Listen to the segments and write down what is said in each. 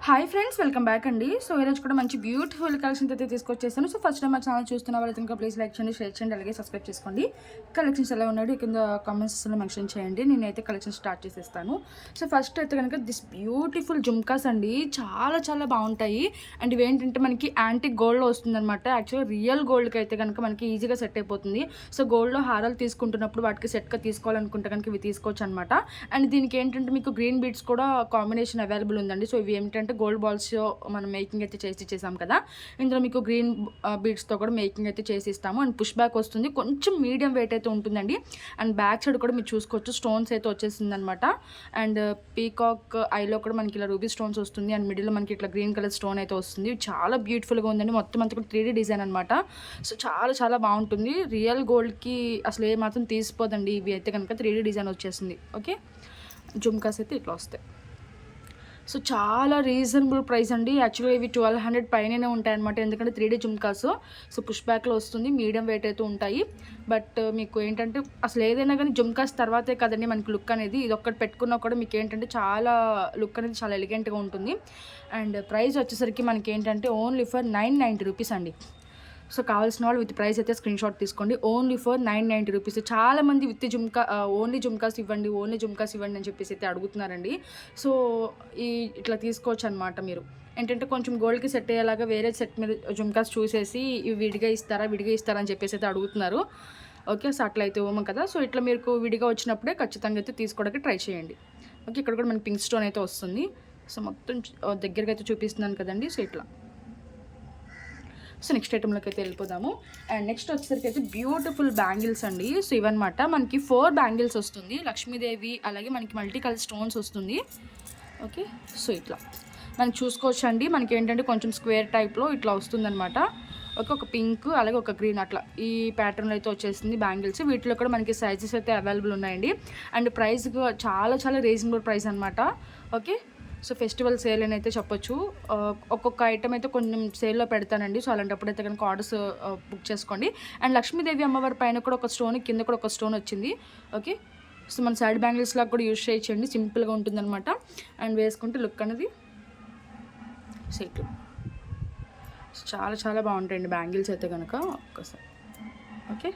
Hi friends, welcome back అండి. So ఈరోజు కూడా మంచి బ్యూటిఫుల్ కలెక్షన్స్ అయితే తీసుకొచ్చేసాను. సో ఫస్ట్ టైం మా ఛానల్ చూస్తున్న వాళ్ళైతే ఇంకా ప్లీజ్ లైక్ చేయండి, షేర్ చేయండి, అలాగే సబ్స్క్రైబ్ చేసుకోండి. కలెక్షన్స్ ఎలా ఉన్నాడు కింద కామెంట్స్లో మెన్షన్ చేయండి. నేనైతే కలెక్షన్ స్టార్ట్ చేసేస్తాను. సో ఫస్ట్ అయితే కనుక దిస్ బ్యూటిఫుల్ జుమ్కాస్ అండి, చాలా చాలా బాగుంటాయి. అండ్ ఇవేంటంటే మనకి యాంటిక్ గోల్డ్లో వస్తుందన్నమాట. యాక్చువల్గా రియల్ గోల్డ్కి అయితే కనుక మనకి ఈజీగా సెట్ అయిపోతుంది. సో గోల్డ్లో హారాలు తీసుకుంటున్నప్పుడు వాటికి సెట్గా తీసుకోవాలనుకుంటే కనుక ఇవి తీసుకోవచ్చు అనమాట. అండ్ దీనికి ఏంటంటే మీకు గ్రీన్ బీడ్స్ కూడా కాంబినేషన్ అవైలబుల్ ఉందండి. సో ఇవి ఏమిటంటే గోల్డ్ బాల్స్ మనం మేకింగ్ అయితే చేసి ఇచ్చేసాం కదా. ఇందులో మీకు గ్రీన్ బీడ్స్తో కూడా మేకింగ్ అయితే చేసి ఇస్తాము. అండ్ పుష్ బ్యాక్ వస్తుంది, కొంచెం మీడియం వెయిట్ అయితే ఉంటుందండి. అండ్ బ్యాక్ సైడ్ కూడా మీరు చూసుకోవచ్చు స్టోన్స్ అయితే వచ్చేసింది అనమాట. అండ్ పీకాక్ ఐలో కూడా మనకి ఇలా రూబీ స్టోన్స్ వస్తుంది. అండ్ మిడిల్లో మనకి ఇట్లా గ్రీన్ కలర్ స్టోన్ అయితే వస్తుంది. చాలా బ్యూటిఫుల్గా ఉందండి. మొత్తం అంతా కూడా 3D డిజైన్ అనమాట. సో చాలా చాలా బాగుంటుంది. రియల్ గోల్డ్కి అసలు ఏ మాత్రం తీసిపోదండి. ఇవి అయితే కనుక 3D డిజైన్ వచ్చేసింది. ఓకే, జుమ్కాస్ అయితే ఇట్లా వస్తాయి. సో చాలా రీజనబుల్ ప్రైస్ అండి. యాక్చువల్గా ఇవి 1200 పైననే ఉంటాయన్నమాట. ఎందుకంటే 3D జుమ్కాస్. సో పుష్ బ్యాక్లో వస్తుంది, మీడియం వెయిట్ అయితే ఉంటాయి. బట్ మీకు ఏంటంటే అసలు ఏదైనా కానీ జుమ్కాస్ తర్వాతే కదండి మనకి లుక్ అనేది. ఇది ఒక్కటి పెట్టుకున్నా కూడా మీకు ఏంటంటే చాలా లుక్ అనేది చాలా ఎలిగెంట్గా ఉంటుంది. అండ్ ప్రైస్ వచ్చేసరికి మనకి ఏంటంటే ఓన్లీ ఫర్ 990 రూపీస్ అండి. సో కావాల్సిన వాళ్ళు విత్ ప్రైస్ అయితే స్క్రీన్ షాట్ తీసుకోండి. Only for 990 rupees. చాలామంది విత్ జుమ్కా ఓన్లీ జుమ్కాస్ ఇవ్వండి, ఓన్లీ జుమ్కాస్ ఇవ్వండి అని చెప్పేసి అయితే అడుగుతున్నారండి. సో ఇట్లా తీసుకోవచ్చు అనమాట. మీరు ఏంటంటే కొంచెం గోల్డ్కి సెట్ అయ్యేలాగా వేరే సెట్ మీద జుమ్కాస్ చూసేసి ఇవి విడిగా ఇస్తారా అని చెప్పేసి అయితే అడుగుతున్నారు. ఓకే, సో అట్లయితే ఇవ్వము కదా. సో ఇట్లా మీకు విడిగా వచ్చినప్పుడే ఖచ్చితంగా అయితే తీసుకోవడానికి ట్రై చేయండి. ఓకే, ఇక్కడ కూడా మనకి పింక్ స్టోన్ అయితే వస్తుంది. సో మొత్తం దగ్గరగా అయితే చూపిస్తున్నాను కదండి. సో ఇట్లా. సో నెక్స్ట్ ఐటెంలోకి అయితే వెళ్ళిపోదాము. అండ్ నెక్స్ట్ వచ్చేసరికి అయితే బ్యూటిఫుల్ బ్యాంగిల్స్ అండి. సో ఇవన్నమాట మనకి 4 బ్యాంగిల్స్ వస్తుంది. లక్ష్మీదేవి అలాగే మనకి మల్టీ కలర్ స్టోన్స్ వస్తుంది. ఓకే, సో ఇట్లా మనకి చూసుకోవచ్చు అండి. మనకి ఏంటంటే కొంచెం స్క్వేర్ టైప్లో ఇట్లా వస్తుందన్నమాట. ఓకే, ఒక పింక్ అలాగే ఒక గ్రీన్ అట్లా ఈ ప్యాటర్న్లో అయితే వచ్చేసింది బ్యాంగిల్స్. వీటిలో కూడా మనకి సైజెస్ అయితే అవైలబుల్ ఉన్నాయండి. అండ్ ప్రైస్ చాలా చాలా రీజనబుల్ ప్రైస్ అనమాట. ఓకే, సో ఫెస్టివల్ సేల్ అని అయితే చెప్పొచ్చు. ఒక్కొక్క ఐటమ్ అయితే కొంచెం సేల్లో పెడతానండి. సో అలాంటప్పుడు అయితే కనుక ఆర్డర్స్ బుక్ చేసుకోండి. అండ్ లక్ష్మీదేవి అమ్మవారి పైన కూడా ఒక స్టోన్, కింద కూడా ఒక స్టోన్ వచ్చింది. ఓకే, సో మన సైడ్ బ్యాంగిల్స్ లాగా కూడా యూజ్ చేయొచ్చండి. సింపుల్గా ఉంటుందన్నమాట. అండ్ వేసుకుంటే లుక్ అనేది సెట్. చాలా చాలా బాగుంటాయండి బ్యాంగిల్స్ అయితే కనుక ఒక్కసారి. ఓకే,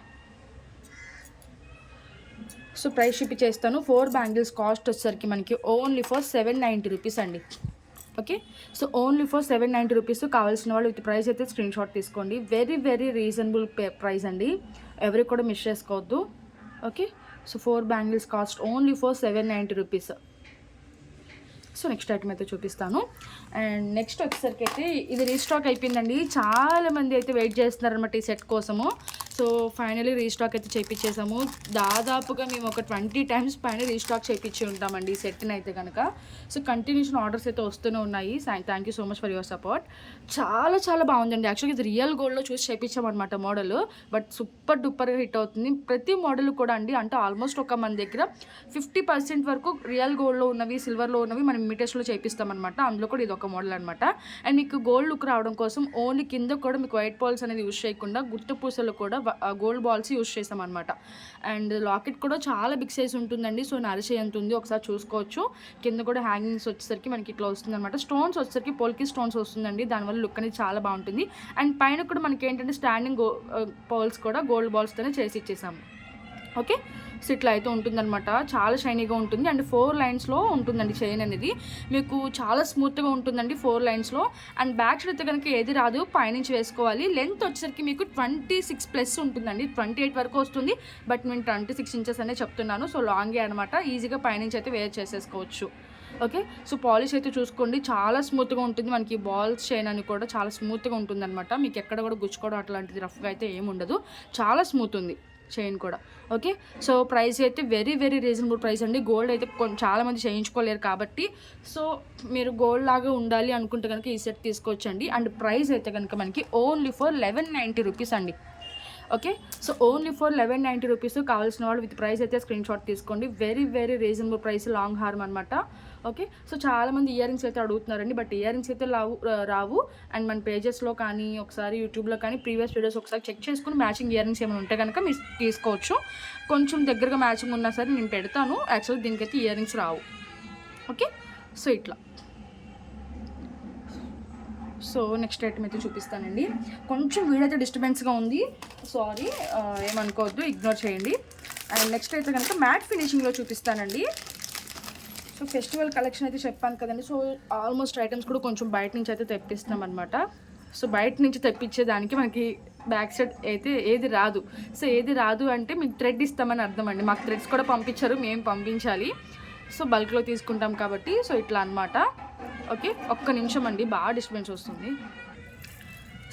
సో ప్రైస్ చూపించేస్తాను. 4 బ్యాంగిల్స్ కాస్ట్ వచ్చేసరికి మనకి ఓన్లీ ఫర్ 790 రూపీస్ అండి. Okay, so only for 790 rupees. కావాల్సిన వాళ్ళు విత్ ప్రైస్ అయితే స్క్రీన్ షాట్ తీసుకోండి. వెరీ వెరీ రీజనబుల్ ప్రైస్ అండి. ఎవరికి కూడా మిస్ చేసుకోవద్దు. Okay, so 4 bangles cost only for 790 rupees. So next item అయితే చూపిస్తాను. అండ్ నెక్స్ట్ వచ్చేసరికి అయితే ఇది రీస్టాక్ అయిపోయిందండి. చాలామంది అయితే వెయిట్ చేస్తున్నారనమాట ఈ సెట్ కోసము. సో ఫైనలీ రీస్టాక్ అయితే చేయించేసాము. దాదాపుగా మేము ఒక 20 టైమ్స్ పైన రీస్టాక్ చేయించి ఉంటామండి ఈ సెట్ని అయితే కనుక. సో కంటిన్యూషన్ ఆర్డర్స్ అయితే వస్తూనే ఉన్నాయి. Thank you so much for your support. చాలా చాలా బాగుందండి. యాక్చువల్గా ఇది రియల్ గోల్డ్లో చూసి చేయించామన్నమాట మోడల్. బట్ సూపర్ డూపర్గా హిట్ అవుతుంది. ప్రతి మోడల్ కూడా అండి, అంటే ఆల్మోస్ట్ ఒక మన దగ్గర 50% వరకు రియల్ గోల్డ్లో ఉన్నవి, సిల్వర్లో ఉన్నవి మనం ఇమిటేషన్లో చేపిస్తామన్నమాట. అందులో కూడా ఇది ఒక మోడల్ అనమాట. అండ్ మీకు గోల్డ్ లుక్ రావడం కోసం ఓన్లీ కింద కూడా మీకు వైట్ బాల్స్ అనేది యూజ్ చేయకుండా గుట్ట పూసలు కూడా గోల్డ్ బాల్స్ యూజ్ చేసామన్నమాట. అండ్ లాకెట్ కూడా చాలా బిగ్ సైజ్ ఉంటుందండి. సో నరిచే ఎంత ఉంది ఒకసారి చూసుకోవచ్చు. కింద కూడా హ్యాంగింగ్స్ వచ్చేసరికి మనకి ఇట్లా వస్తుంది అనమాట. స్టోన్స్ వచ్చేసరికి పోల్కి స్టోన్స్ వస్తుందండి. దానివల్ల లుక్ అనేది చాలా బాగుంటుంది. అండ్ పైన కూడా మనకి ఏంటంటే స్టాండింగ్ బాల్స్ కూడా గోల్డ్ బాల్స్తోనే చేసి ఇచ్చేసాము. ఓకే, సో ఇట్లా అయితే ఉంటుందన్నమాట. చాలా షైనీగా ఉంటుంది. అండ్ 4 లైన్స్లో ఉంటుందండి చైన్ అనేది. మీకు చాలా స్మూత్గా ఉంటుందండి 4 లైన్స్లో. అండ్ బ్యాక్ సైడ్ అయితే కనుక ఏది రాదు, పైనుంచి వేసుకోవాలి. లెంత్ వచ్చేసరికి మీకు 26+ ఉంటుందండి. 28 వరకు వస్తుంది. బట్ నేను 26 ఇంచెస్ అనే చెప్తున్నాను. సో లాంగే అనమాట. ఈజీగా పైనుంచి అయితే వేర్ చేసేసుకోవచ్చు. ఓకే, సో పాలిష్ అయితే చూసుకోండి, చాలా స్మూత్గా ఉంటుంది. మనకి బాల్స్ చైన్ అని కూడా చాలా స్మూత్గా ఉంటుంది అనమాట. మీకు ఎక్కడ కూడా గుచ్చుకోవడం అట్లాంటిది రఫ్గా అయితే ఏముండదు. చాలా స్మూత్ ఉంది చైన్ కూడా. ఓకే, సో ప్రైస్ అయితే వెరీ వెరీ రీజనబుల్ ప్రైస్ అండి. గోల్డ్ అయితే చాలామంది చేయించుకోలేరు కాబట్టి సో మీరు గోల్డ్ లాగా ఉండాలి అనుకుంటే కనుక ఈ సెట్ తీసుకోవచ్చండి. అండ్ ప్రైస్ అయితే కనుక మనకి ఓన్లీ ఫర్ 1190 రూపీస్ అండి. Okay, so only for 1190 rupees. కావాల్సిన వాళ్ళు విత్ ప్రైస్ అయితే స్క్రీన్ షాట్ తీసుకోండి. Very very reasonable price. Long harm అనమాట. ఓకే, సో చాలామంది ఇయర్ రింగ్స్ అయితే అడుగుతున్నారండి. బట్ ఇయర్ రింగ్స్ అయితే రావు. అండ్ మన పేజెస్లో కానీ ఒకసారి యూట్యూబ్లో కానీ ప్రీవియస్ వీడియోస్ ఒకసారి చెక్ చేసుకుని మ్యాచింగ్ ఇయర్ రింగ్స్ ఏమైనా ఉంటే కనుక మీరు తీసుకోవచ్చు. కొంచెం దగ్గరగా మ్యాచింగ్ ఉన్నా సరే నేను పెడతాను. యాక్చువల్లీ దీనికైతే ఇయర్ రింగ్స్ రావు. ఓకే, సో ఇట్లా సో నెక్స్ట్ ఐటమ్ అయితే చూపిస్తానండి. కొంచెం వీడియో అయితే డిస్టర్బెన్స్గా ఉంది, సారీ, ఏమనుకోవద్దు, ఇగ్నోర్ చేయండి. అండ్ నెక్స్ట్ అయితే కనుక మ్యాట్ ఫినిషింగ్లో చూపిస్తానండి. సో ఫెస్టివల్ కలెక్షన్ అయితే చెప్పాను కదండి. సో ఆల్మోస్ట్ ఐటమ్స్ కూడా కొంచెం బయట నుంచి అయితే తెప్పిస్తాం అనమాట. సో బయట నుంచి తెప్పించేదానికి మనకి బ్యాక్ సైడ్ అయితే ఏది రాదు. సో ఏది రాదు అంటే మీకు థ్రెడ్ ఇస్తామని అర్థం అండి. మాకు థ్రెడ్స్ కూడా పంపించారు, మేము పంపించాలి. సో బల్క్లో తీసుకుంటాం కాబట్టి సో ఇట్లా అనమాట. ఓకే, ఒక్క నిమిషం అండి, బాగా డిస్టర్బెన్స్ వస్తుంది.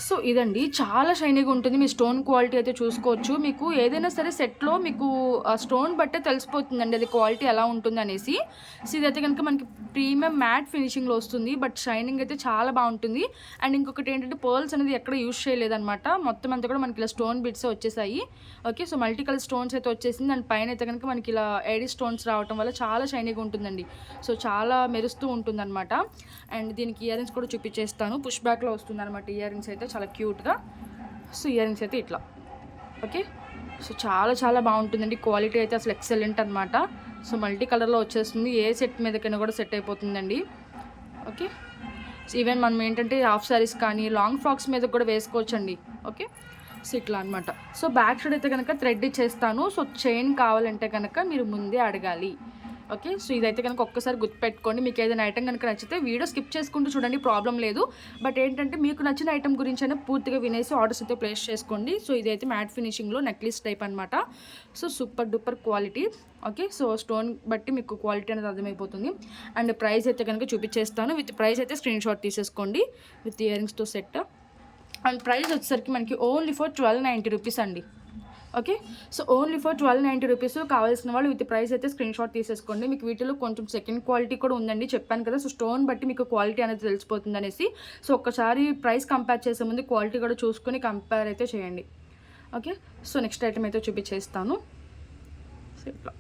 సో ఇదండి, చాలా షైనీగా ఉంటుంది. మీ స్టోన్ క్వాలిటీ అయితే చూసుకోవచ్చు. మీకు ఏదైనా సరే సెట్లో మీకు ఆ స్టోన్ బట్టే తెలిసిపోతుందండి అది క్వాలిటీ ఎలా ఉంటుంది అనేసి. సో ఇదైతే కనుక మనకి ప్రీమియం మ్యాట్ ఫినిషింగ్లో వస్తుంది, బట్ షైనింగ్ అయితే చాలా బాగుంటుంది. అండ్ ఇంకొకటి ఏంటంటే పర్ల్స్ అనేది ఎక్కడ యూజ్ చేయలేదన్నమాట, మొత్తం అంతా కూడా మనకి ఇలా స్టోన్ బిట్స్ వచ్చేసాయి. Okay, so multi colour stones అయితే వచ్చేసింది. దాని పైన అయితే కనుక మనకి ఇలా ఏడీ స్టోన్స్ రావడం వల్ల చాలా షైనీగా ఉంటుందండి. సో చాలా మెరుస్తూ ఉంటుంది అనమాట. అండ్ దీనికి ఇయర్ రింగ్స్ కూడా చూపించేస్తాను. పుష్ బ్యాక్లో వస్తుంది అనమాట ఇయర్ రింగ్స్ అయితే, చాలా క్యూట్గా. సో ఇయర్ రింగ్స్ అయితే ఇట్లా. ఓకే, సో చాలా చాలా బాగుంటుందండి. క్వాలిటీ అయితే అసలు ఎక్సలెంట్ అనమాట. సో మల్టీ కలర్లో వచ్చేస్తుంది, ఏ సెట్ మీదకైనా కూడా సెట్ అయిపోతుందండి. ఓకే, సో ఈవెన్ మనం ఏంటంటే హాఫ్ సారీస్ కానీ లాంగ్ ఫ్రాక్స్ మీద కూడా వేసుకోవచ్చండి. ఓకే, సో ఇట్లా అనమాట. సో బ్యాక్ సైడ్ అయితే కనుక థ్రెడ్ ఇచ్చేస్తాను. సో చైన్ కావాలంటే కనుక మీరు ముందే అడగాలి. ఓకే, సో ఇదైతే కనుక ఒక్కసారి గుర్తుపెట్టుకోండి. మీకు ఏదైనా ఐటమ్ కనుక నచ్చితే వీడియో స్కిప్ చేసుకుంటూ చూడండి, ప్రాబ్లం లేదు. బట్ ఏంటంటే మీకు నచ్చిన ఐటమ్ గురించి అయినా పూర్తిగా వినేసి ఆర్డర్స్ అయితే ప్లేస్ చేసుకోండి. సో ఇదైతే మ్యాట్ ఫినిషింగ్లో నెక్లెస్ టైప్ అనమాట. So super duper quality. Okay, so stone బట్టి మీకు క్వాలిటీ అనేది అర్థమైపోతుంది. అండ్ ప్రైస్ అయితే కనుక చూపించేస్తాను. విత్ ప్రైస్ అయితే స్క్రీన్ షాట్ తీసేసుకోండి విత్ ఇయర్ రింగ్స్తో సెట్. అండ్ ప్రైస్ వచ్చేసరికి మనకి ఓన్లీ ఫర్ 1290 రూపీస్ అండి. Okay, so only for 1290 rupees. కావాల్సిన వాళ్ళు విత్ ప్రైస్ అయితే స్క్రీన్ షాట్ తీసేసుకోండి. మీకు వీటిలో కొంచెం సెకండ్ క్వాలిటీ కూడా ఉందండి, చెప్పాను కదా. సో స్టోన్ బట్టి మీకు క్వాలిటీ అనేది తెలిసిపోతుంది అనేసి. సో ఒక్కసారి ప్రైస్ కంపేర్ చేసే ముందు క్వాలిటీ కూడా చూసుకొని కంపేర్ అయితే చేయండి. ఓకే, సో నెక్స్ట్ ఐటమ్ అయితే చూపించేస్తాను. సో ఇట్లా.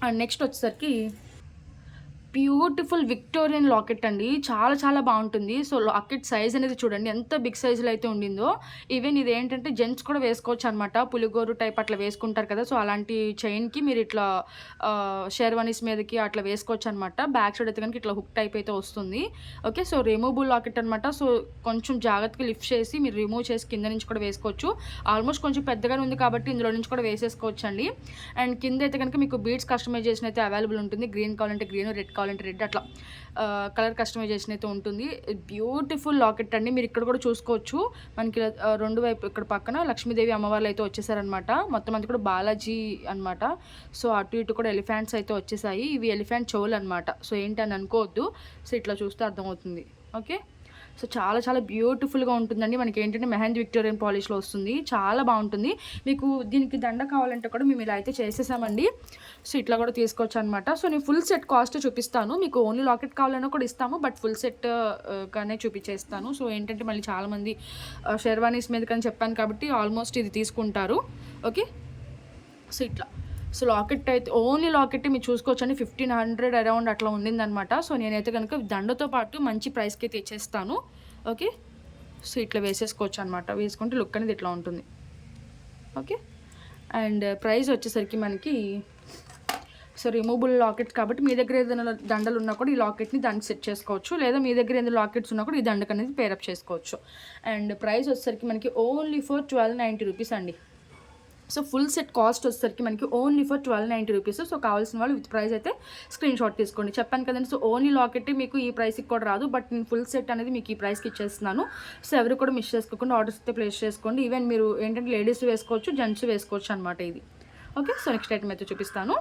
అండ్ నెక్స్ట్ వచ్చేసరికి బ్యూటిఫుల్ విక్టోరియన్ లాకెట్ అండి, చాలా చాలా బాగుంటుంది. సో లాకెట్ సైజ్ అనేది చూడండి ఎంత బిగ్ సైజులో అయితే ఉండిందో. ఈవెన్ ఇది ఏంటంటే జెంట్స్ కూడా వేసుకోవచ్చు అనమాట, పులిగోరు టైప్ అట్లా వేసుకుంటారు కదా. సో అలాంటి చైన్కి మీరు ఇట్లా షెర్వానీస్ మీదకి అట్లా వేసుకోవచ్చు అనమాట. బ్యాక్ సైడ్ అయితే కనుక ఇట్లా హుక్ టైప్ అయితే వస్తుంది. ఓకే, సో రిమూవబుల్ లాకెట్ అనమాట. సో కొంచెం జాగ్రత్తగా లిఫ్ట్ చేసి మీరు రిమూవ్ చేసి కింద నుంచి కూడా వేసుకోవచ్చు. ఆల్మోస్ట్ కొంచెం పెద్దగానే ఉంది కాబట్టి ఇందులో నుంచి కూడా వేసేసుకోవచ్చు అండి. అండ్ కింద అయితే కనుక మీకు బీడ్స్ కస్టమైజేషన్ అయితే అవైలబుల్ ఉంటుంది. గ్రీన్ కావాలంటే గ్రీన్, రెడ్ కావాలంటే రెడ్, అట్లా కలర్ కస్టమైజేషన్ అయితే ఉంటుంది. బ్యూటిఫుల్ లాకెట్ అండి. మీరు ఇక్కడ కూడా చూసుకోవచ్చు, మనకి రెండు వైపు ఇక్కడ పక్కన లక్ష్మీదేవి అమ్మవార్లు అయితే వచ్చేసారనమాట. మొత్తం అంతా కూడా బాలాజీ అనమాట. సో అటు ఇటు కూడా ఎలిఫెంట్స్ అయితే వచ్చేసాయి. ఇవి ఎలిఫెంట్ చెవులు అనమాట. సో ఏంటని అనుకోవద్దు, సో ఇట్లా చూస్తే అర్థమవుతుంది. ఓకే, సో చాలా చాలా బ్యూటిఫుల్గా ఉంటుందండి. మనకి ఏంటంటే మెహందీ విక్టోరియన్ పాలిష్లో వస్తుంది, చాలా బాగుంటుంది. మీకు దీనికి దండ కావాలంటే కూడా మేము ఇలా అయితే చేసేసామండి. సో ఇట్లా కూడా తీసుకోవచ్చు అనమాట. సో నేను ఫుల్ సెట్ కాస్ట్ చూపిస్తాను. మీకు ఓన్లీ లాకెట్ కావాలన్నా కూడా ఇస్తాము, బట్ ఫుల్ సెట్ గానే చూపించేస్తాను. సో ఏంటంటే మళ్ళీ చాలామంది షెర్వానీస్ మీద కానీ చెప్పాను కాబట్టి ఆల్మోస్ట్ ఇది తీసుకుంటారు. ఓకే, సో ఇట్లా. సో లాకెట్ అయితే ఓన్లీ లాకెట్ మీరు చూసుకోవచ్చు అండి, 1500 అరౌండ్ అట్లా ఉండిందనమాట. సో నేనైతే కనుక దండతో పాటు మంచి ప్రైస్కి అయితే ఇచ్చేస్తాను. ఓకే, సో ఇట్లా వేసేసుకోవచ్చు అనమాట. వేసుకుంటే లుక్ అనేది ఇట్లా ఉంటుంది. ఓకే, అండ్ ప్రైస్ వచ్చేసరికి మనకి సో రిమూవబుల్ లాకెట్స్ కాబట్టి మీ దగ్గర ఏదైనా దండలు ఉన్నా కూడా ఈ లాకెట్ని దానికి సెట్ చేసుకోవచ్చు, లేదా మీ దగ్గర ఏదైనా లాకెట్స్ ఉన్నా కూడా ఈ దండకు అనేది పేరప్ చేసుకోవచ్చు. అండ్ ప్రైస్ వచ్చేసరికి మనకి ఓన్లీ ఫర్ 1290 రూపీస్ అండి. సో ఫుల్ సెట్ కాస్ట్ వచ్చేసరికి మనకి ఓన్లీ ఫర్ 1290 రూపీస్. సో కావాల్సిన వాళ్ళు విత్ ప్రైస్ అయితే స్క్రీన్ షాట్ తీసుకోండి. చెప్పాను కదండి, సో ఓన్లీ లాకెట్ మీకు ఈ ప్రైస్కి కూడా రాదు, బట్ నేను ఫుల్ సెట్ అనేది మీకు ఈ ప్రైస్కి ఇచ్చేస్తున్నాను. సో ఎవరు కూడా మిస్ చేసుకోకుండా ఆర్డర్స్ అయితే ప్లేస్ చేసుకోండి. ఈవెన్ మీరు ఏంటంటే లేడీస్ వేసుకోవచ్చు, జెంట్స్ వేసుకోవచ్చు అనమాట ఇది. ఓకే, సో నెక్స్ట్ ఐటమ్ అయితే చూపిస్తాను.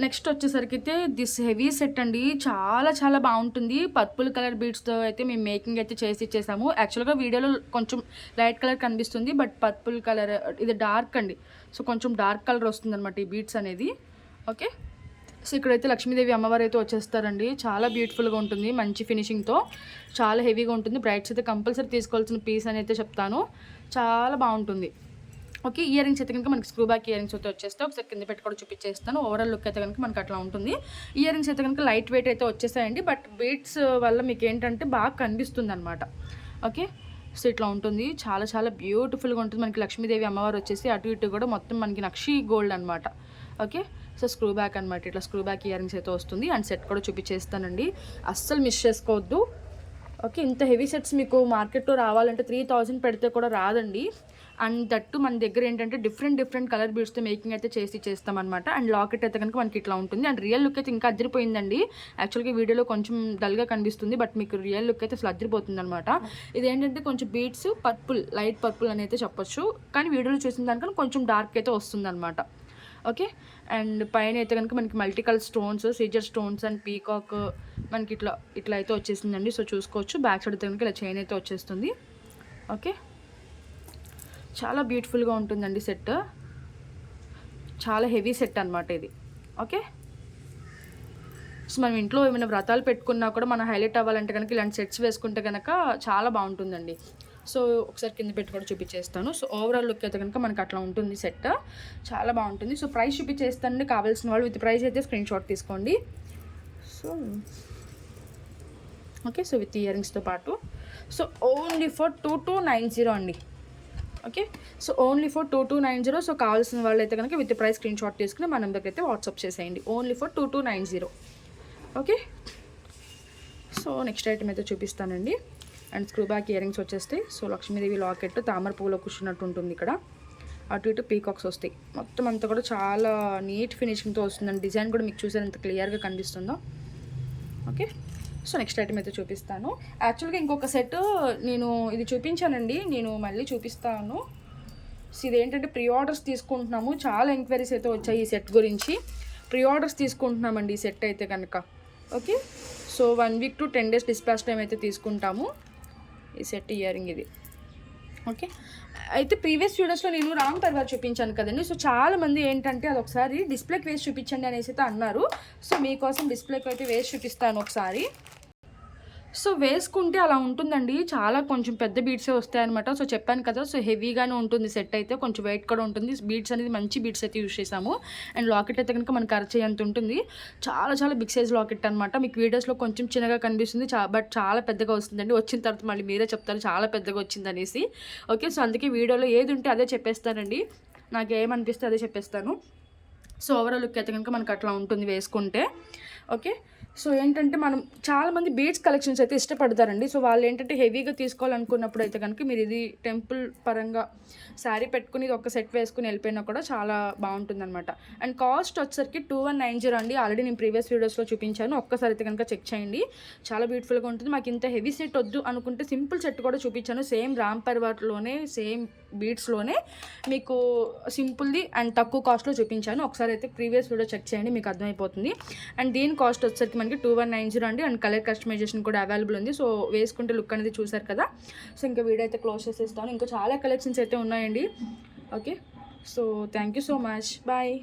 నెక్స్ట్ వచ్చేసరికి అయితే దిస్ హెవీ సెట్ అండి, చాలా చాలా బాగుంటుంది. పర్పుల్ కలర్ బీడ్స్తో అయితే మేము మేకింగ్ అయితే చేసి ఇచ్చేసాము. యాక్చువల్గా వీడియోలో కొంచెం లైట్ కలర్ కనిపిస్తుంది, బట్ పర్పుల్ కలర్ ఇది డార్క్ అండి. సో కొంచెం డార్క్ కలర్ వస్తుంది అనమాట ఈ బీడ్స్ అనేది. ఓకే, సో ఇక్కడైతే లక్ష్మీదేవి అమ్మవారు అయితే వచ్చేస్తారండి. చాలా బ్యూటిఫుల్గా ఉంటుంది, మంచి ఫినిషింగ్తో, చాలా హెవీగా ఉంటుంది. బ్రైట్స్ అయితే కంపల్సరీ తీసుకోవాల్సిన పీస్ అని అయితే చెప్తాను, చాలా బాగుంటుంది. ఓకే, ఇయర్ రింగ్స్ అయితే కనుక మనకి స్క్రూ బ్యాక్ ఇయర్ రింగ్స్ అయితే వచ్చేస్తే ఒకసారి కింద పెట్టి కూడా చూపించేస్తాను. ఓవరాల్ లుక్ అయితే కనుక మనకి అట్లా ఉంటుంది. ఇయర్ రింగ్స్ అయితే కనుక లైట్ వెయిట్ అయితే వచ్చేసాయండి, బట్ బీడ్స్ వల్ల మీకు ఏంటంటే బాగా కనిపిస్తుంది అనమాట. ఓకే, సో ఇట్లా ఉంటుంది, చాలా చాలా బ్యూటిఫుల్గా ఉంటుంది. మనకి లక్ష్మీదేవి అమ్మవారు వచ్చేసి అటు ఇటు కూడా మొత్తం మనకి నక్షి గోల్డ్ అనమాట. ఓకే, సో స్క్రూ బ్యాక్ అనమాట, ఇట్లా స్క్రూ బ్యాక్ ఇయర్ రింగ్స్ అయితే వస్తుంది. అండ్ సెట్ కూడా చూపించేస్తానండి, అస్సలు మిస్ చేసుకోవద్దు. ఓకే. ఇంత హెవీ సెట్స్ మీకు మార్కెట్‌లో రావాలంటే 3000 పెడితే కూడా రాదండి. అండ్ దట్టు మన దగ్గర ఏంటంటే డిఫరెంట్ కలర్ బీడ్స్‌తో మేకింగ్ అయితే చేసి చేస్తామనమాట. అండ్ లాకెట్ అయితే కనుక మనకి ఇట్లా ఉంటుంది. అండ్ రియల్ లుక్ అయితే ఇంకా అదిరిపోయిందండి. యాక్చువల్‌గా వీడియోలో కొంచెం డల్‌గా కనిపిస్తుంది. బట్ మీకు రియల్ లుక్ అయితే అసలు అదిరిపోతుందనమాట. ఇదేంటంటే కొంచెం బీడ్స్ పర్పుల్, లైట్ పర్పుల్ అని అయితే చెప్పొచ్చు. కానీ వీడియోలో చూసిన దానికన్నా కొంచెం డార్క్ అయితే వస్తుందనమాట. ఓకే. అండ్ పైన అయితే కనుక మనకి మల్టీ కలర్ స్టోన్స్, సీజర్ స్టోన్స్ అండ్ పీకాక్ మనకి ఇట్లా అయితే వచ్చేసిందండి. సో చూసుకోవచ్చు. బ్యాక్ సైడ్ అయితే కనుక ఇలా చైన్ అయితే వచ్చేస్తుంది. ఓకే. చాలా బ్యూటిఫుల్గా ఉంటుందండి సెట్. చాలా హెవీ సెట్ అనమాట ఇది. ఓకే. సో మనం ఇంట్లో ఏమైనా వ్రతాలు పెట్టుకున్నా కూడా మనం హైలైట్ అవ్వాలంటే కనుక ఇలాంటి సెట్స్ వేసుకుంటే కనుక చాలా బాగుంటుందండి. సో ఒకసారి కింద పెట్టి కూడా చూపించేస్తాను. సో ఓవరాల్ లుక్ అయితే కనుక మనకు అట్లా ఉంటుంది సెట్. చాలా బాగుంటుంది. సో ప్రైస్ చూపించేస్తానండి. కావాల్సిన వాళ్ళు విత్ ప్రైస్ అయితే స్క్రీన్ షాట్ తీసుకోండి. So okay. So with ear రింగ్స్తో పాటు సో ఓన్లీ ఫర్ 2290 అండి. Okay. So only for 2290. So కావాల్సిన వాళ్ళు అయితే కనుక విత్ ప్రైస్ స్క్రీన్ షాట్ తీసుకుని మన నెంబర్కి అయితే వాట్సాప్ చేసేయండి. Only for 2290. Okay. So next item అయితే చూపిస్తానండి. And screw back ear rings వచ్చేస్తాయి. సో లక్ష్మీదేవి లాకెట్ తామర పువ్వులో కూర్చున్నట్టు ఉంటుంది. ఇక్కడ అటు ఇటు పీకాక్స్ వస్తాయి. మొత్తం అంతా కూడా చాలా నీట్ ఫినిషింగ్తో వస్తుందండి. డిజైన్ కూడా మీకు చూసారు ఎంత క్లియర్గా కనిపిస్తుందో. ఓకే. సో నెక్స్ట్ ఐటమ్ అయితే చూపిస్తాను. యాక్చువల్గా ఇంకొక సెట్ నేను ఇది చూపించానండి. నేను మళ్ళీ చూపిస్తాను. సో ఇదేంటంటే ప్రీ ఆర్డర్స్ తీసుకుంటున్నాము. చాలా ఎంక్వైరీస్ అయితే వచ్చాయి ఈ సెట్ గురించి. ప్రీ ఆర్డర్స్ తీసుకుంటున్నామండి ఈ సెట్ అయితే కనుక. Okay. So 1 week to 10 days dispatch time అయితే తీసుకుంటాము. ఈ సెట్ ఇయర్ రింగ్ ఇది. ఓకే. అయితే ప్రీవియస్ వీడియోస్లో నేను రామ్ పర్వార్ చూపించాను కదండి. సో చాలామంది ఏంటంటే అది ఒకసారి డిస్ప్లేకి వేసి చూపించండి అనేసి అయితే అన్నారు. సో మీకోసం డిస్ప్లేకి అయితే వేసి చూపిస్తాను ఒకసారి. సో వేసుకుంటే అలా ఉంటుందండి. చాలా కొంచెం పెద్ద బీడ్సే వస్తాయన్నమాట. సో చెప్పాను కదా. సో హెవీగానే ఉంటుంది సెట్ అయితే. కొంచెం వెయిట్ కూడా ఉంటుంది. బీడ్స్ అనేది మంచి బీడ్స్ అయితే యూజ్ చేసాము. అండ్ లాకెట్ అయితే కనుక మనకు అరచేయంత ఉంటుంది. చాలా బిగ్ సైజ్ లాకెట్ అనమాట. మీకు వీడియోస్లో కొంచెం చిన్నగా కనిపిస్తుంది. బట్ చాలా పెద్దగా వస్తుందండి. వచ్చిన తర్వాత మళ్ళీ మీరే చెప్తారు చాలా పెద్దగా వచ్చింది అనేసి. ఓకే. సో అందుకే వీడియోలో ఏది ఉంటే అదే చెప్పేస్తానండి. నాకు ఏమనిపిస్తే అదే చెప్పేస్తాను. సో ఓవరాల్ లుక్ అయితే కనుక మనకు అట్లా ఉంటుంది వేసుకుంటే. ఓకే. సో ఏంటంటే మనం చాలామంది బీడ్స్ కలెక్షన్స్ అయితే ఇష్టపడతారండి. సో వాళ్ళు ఏంటంటే హెవీగా తీసుకోవాలనుకున్నప్పుడు అయితే కనుక మీరు ఇది టెంపుల్ పరంగా శారీ పెట్టుకుని ఇది ఒక సెట్ వేసుకుని వెళ్ళిపోయినా కూడా చాలా బాగుంటుందన్నమాట. అండ్ కాస్ట్ వచ్చేసరికి 2190 అండి. ఆల్రెడీ నేను ప్రీవియస్ వీడియోస్లో చూపించాను. ఒక్కసారి అయితే కనుక చెక్ చేయండి. చాలా బ్యూటిఫుల్గా ఉంటుంది. మాకు ఇంత హెవీ సెట్ వద్దు అనుకుంటే సింపుల్ సెట్ కూడా చూపించాను. సేమ్ రామ్ పర్వాట్లోనే సేమ్ బీడ్స్లోనే మీకు సింపుల్ది అండ్ తక్కువ కాస్ట్లో చూపించాను. ఒకసారి అయితే ప్రీవియస్ వీడియో చెక్ చేయండి, మీకు అర్థమైపోతుంది. అండ్ దీని కాస్ట్ వచ్చేసరికి మనకి 2190 అండి. అండ్ కలర్ కస్టమైజేషన్ కూడా అవైలబుల్ ఉంది. సో వేసుకుంటే లుక్ అనేది చూసారు కదా. సో ఇంకా వీడియో అయితే క్లోజ్ చేసేస్తాను. ఇంకా చాలా కలెక్షన్స్ అయితే ఉన్నాయండి. Okay. So thank you so much. Bye.